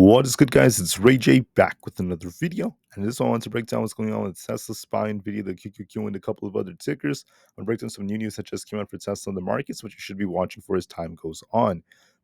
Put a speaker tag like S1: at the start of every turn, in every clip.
S1: What is good, guys? It's Rey-Jay back with another video, and this one I want to break down what's going on with Tesla, SPY, Nvidia, the QQQ, and a couple of other tickers. I'll break down some new news that just came out for Tesla in the markets, which you should be watching for as time goes on.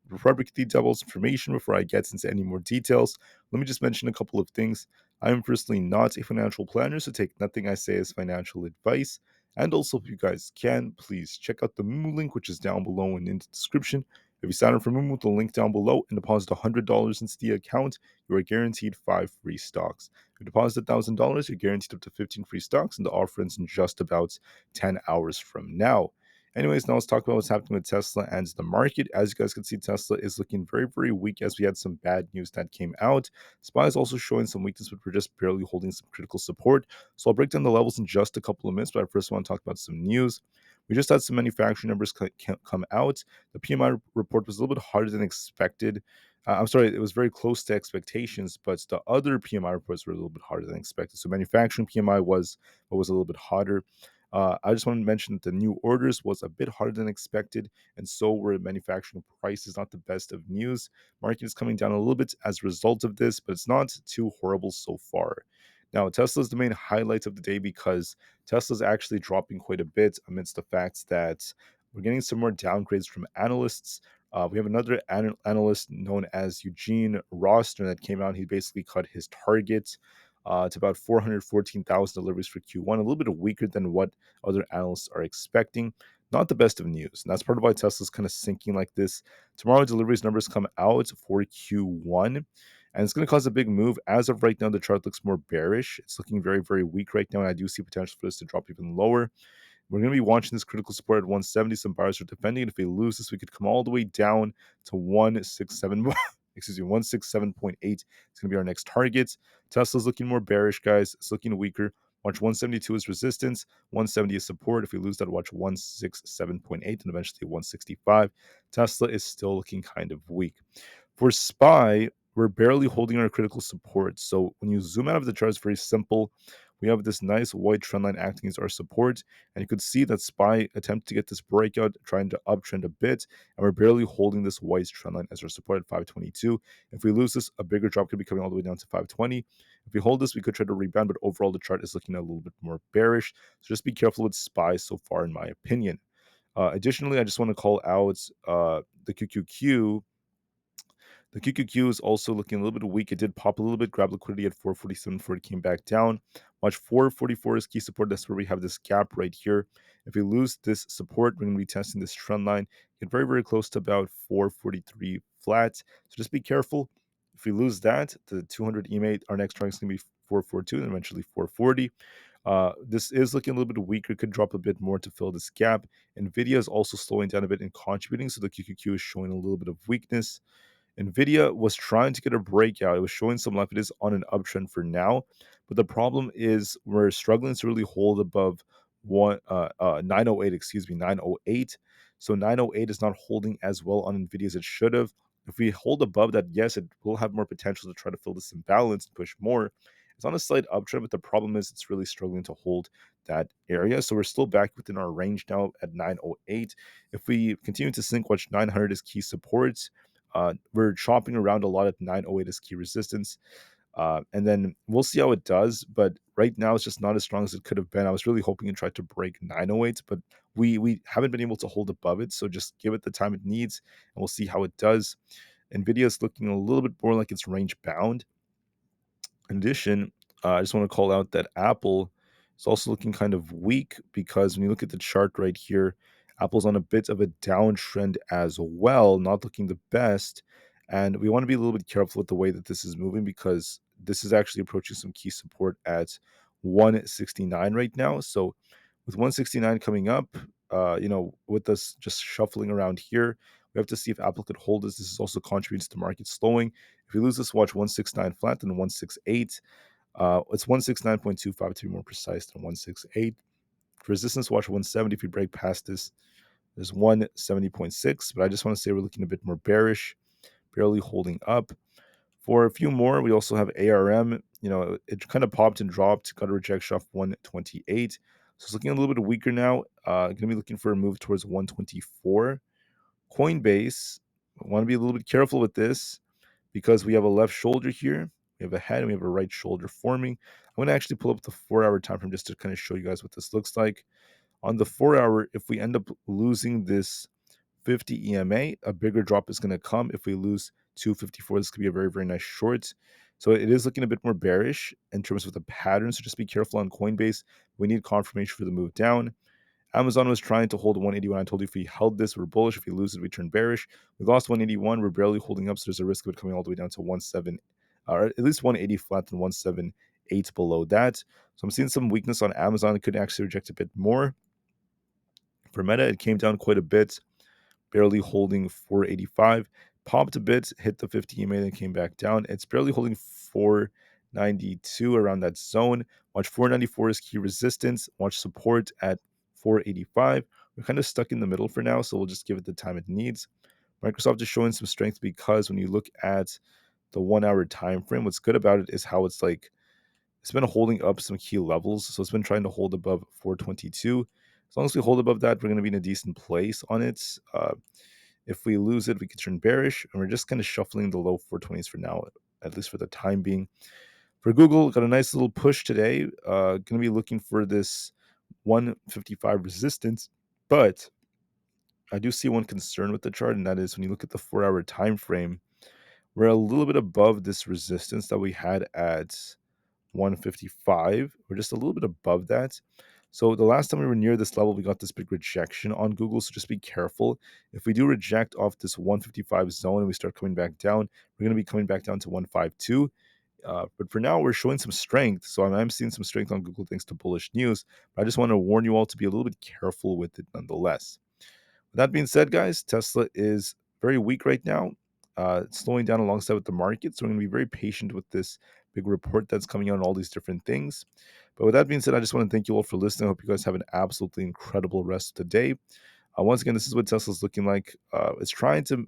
S1: Before I break the devil's information, before I get into any more details, let me just mention a couple of things. I am personally not a financial planner, so take nothing I say as financial advice. And also, if you guys can, please check out the Moomoo link, which is down below and in the description. If you sign up for Moomoo, the link down below, and deposit $100 into the account, you are guaranteed 5 free stocks. If you deposit $1,000, you're guaranteed up to 15 free stocks, and the offer ends in just about 10 hours from now. Anyways, now let's talk about what's happening with Tesla and the market. As you guys can see, Tesla is looking very, very weak as we had some bad news that came out. SPY is also showing some weakness, but we're just barely holding some critical support. So I'll break down the levels in just a couple of minutes, but I first want to talk about some news. We just had some manufacturing numbers come out. The PMI report was a little bit harder than expected. I'm sorry, it was very close to expectations, but the other PMI reports were a little bit harder than expected. So manufacturing PMI was a little bit harder. I just want to mention that the new orders was a bit harder than expected, and so were manufacturing prices. Not the best of news. Market is coming down a little bit as a result of this, but it's not too horrible so far. Now, Tesla is the main highlight of the day because Tesla is actually dropping quite a bit amidst the fact that we're getting some more downgrades from analysts. We have another analyst known as Eugene Roster that came out. He basically cut his target to about 414,000 deliveries for Q1, a little bit weaker than what other analysts are expecting. Not the best of news. And that's part of why Tesla's kind of sinking like this. Tomorrow, deliveries numbers come out for Q1, and it's going to cause a big move. As of right now, the chart looks more bearish. It's looking very, very weak right now, and I do see potential for this to drop even lower. We're going to be watching this critical support at 170. Some buyers are defending it. If we lose this, we could come all the way down to 167. Excuse me, 167.8. It's going to be our next target. Tesla's looking more bearish, guys. It's looking weaker. Watch 172 is resistance, 170 is support. If we lose that, watch 167.8 and eventually 165. Tesla is still looking kind of weak. For SPY, we're barely holding our critical support. So when you zoom out of the chart, it's very simple. We have this nice white trend line acting as our support, and you could see that SPY attempted to get this breakout, trying to uptrend a bit, and we're barely holding this white trend line as our support at 522. If we lose this, a bigger drop could be coming all the way down to 520. If we hold this, we could try to rebound, but overall the chart is looking a little bit more bearish. So just be careful with SPY so far, in my opinion. Additionally, I just want to call out the QQQ. The QQQ is also looking a little bit weak. It did pop a little bit, grab liquidity at 447 before it came back down. Watch 444 is key support. That's where we have this gap right here. If we lose this support, we're going to be testing this trend line. Get very, very close to about 443 flat. So just be careful. If we lose that, the 200 EMA, our next target is going to be 442 and eventually 440. This is looking a little bit weaker. Could drop a bit more to fill this gap. Nvidia is also slowing down a bit and contributing, so the QQQ is showing a little bit of weakness. Nvidia was trying to get a breakout. It was showing some life. It is on an uptrend for now, but the problem is we're struggling to really hold above 908. Excuse me, 908. So 908 is not holding as well on Nvidia as it should have. If we hold above that, yes, it will have more potential to try to fill this imbalance and push more. It's on a slight uptrend, but the problem is it's really struggling to hold that area. So we're still back within our range now at 908. If we continue to sink, watch 900 is key supports. We're chopping around a lot at 908 as key resistance. And then we'll see how it does. But right now, it's just not as strong as it could have been. I was really hoping to try to break 908, but we haven't been able to hold above it. So just give it the time it needs, and we'll see how it does. Nvidia is looking a little bit more like it's range bound. In addition, I just want to call out that Aapl is also looking kind of weak because when you look at the chart right here, Apple's on a bit of a downtrend as well, not looking the best. And we want to be a little bit careful with the way that this is moving because this is actually approaching some key support at 169 right now. So with 169 coming up, with us just shuffling around here, we have to see if Apple could hold this. This is also contributes to the market slowing. If we lose this, watch 169 flat and 168. It's 169.25 to be more precise than 168. For resistance, watch 170. If we break past this, there's 170.6. But I just want to say we're looking a bit more bearish, barely holding up. For a few more, we also have ARM. It kind of popped and dropped, got a rejection off 128. So it's looking a little bit weaker now. Going to be looking for a move towards 124. Coinbase, I want to be a little bit careful with this because we have a left shoulder here, we have a head, and we have a right shoulder forming. I'm going to actually pull up the 4-hour time frame just to kind of show you guys what this looks like. On the 4-hour, if we end up losing this 50 EMA, a bigger drop is going to come. If we lose 254, this could be a very, very nice short. So it is looking a bit more bearish in terms of the pattern. So just be careful on Coinbase. We need confirmation for the move down. Amazon was trying to hold 181. I told you if we held this, we're bullish. If we lose it, we turn bearish. We lost 181. We're barely holding up, so there's a risk of it coming all the way down to 17, or at least 180 flat and 178 below that. So I'm seeing some weakness on Amazon. It could actually reject a bit more. For Meta, it came down quite a bit, barely holding 485. Popped a bit, hit the 50 EMA, then came back down. It's barely holding 492 around that zone. Watch 494 is key resistance. Watch support at 485. We're kind of stuck in the middle for now, so we'll just give it the time it needs. Microsoft is showing some strength because when you look at the 1-hour time frame, what's good about it is how it's been holding up some key levels. So it's been trying to hold above 422. As long as we hold above that, we're going to be in a decent place on it. If we lose it, we could turn bearish, and we're just kind of shuffling the low 420s for now, at least for the time being. For Google, got a nice little push today. Going to be looking for this 155 resistance, but I do see one concern with the chart, and that is when you look at the 4-hour time frame, we're a little bit above this resistance that we had at 155. We're just a little bit above that. So the last time we were near this level, we got this big rejection on Google. So just be careful. If we do reject off this 155 zone and we start coming back down, we're going to be coming back down to 152. But for now, we're showing some strength. So I'm seeing some strength on Google thanks to bullish news. But I just want to warn you all to be a little bit careful with it nonetheless. With that being said, guys, Tesla is very weak right now. It's slowing down alongside with the market. So we're going to be very patient with this big report that's coming out on all these different things. But with that being said, I just want to thank you all for listening. I hope you guys have an absolutely incredible rest of the day. Once again, this is what Tesla's looking like. It's trying to,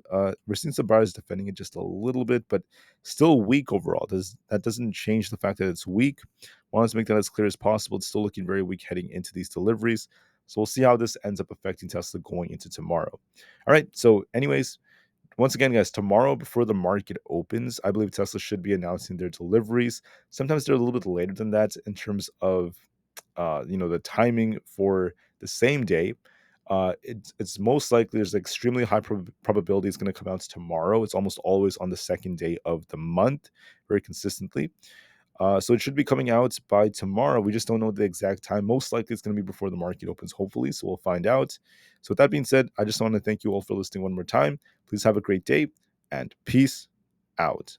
S1: we're seeing some buyers defending it just a little bit, but still weak overall. That doesn't change the fact that it's weak. Wanted to make that as clear as possible. It's still looking very weak heading into these deliveries. So we'll see how this ends up affecting Tesla going into tomorrow. All right. So, anyways, once again, guys, tomorrow before the market opens, I believe Tesla should be announcing their deliveries. Sometimes they're a little bit later than that in terms of, the timing for the same day. It's most likely there's extremely high probability it's going to come out tomorrow. It's almost always on the second day of the month, very consistently. So it should be coming out by tomorrow. We just don't know the exact time. Most likely it's going to be before the market opens, hopefully. So we'll find out. So with that being said, I just want to thank you all for listening one more time. Please have a great day and peace out.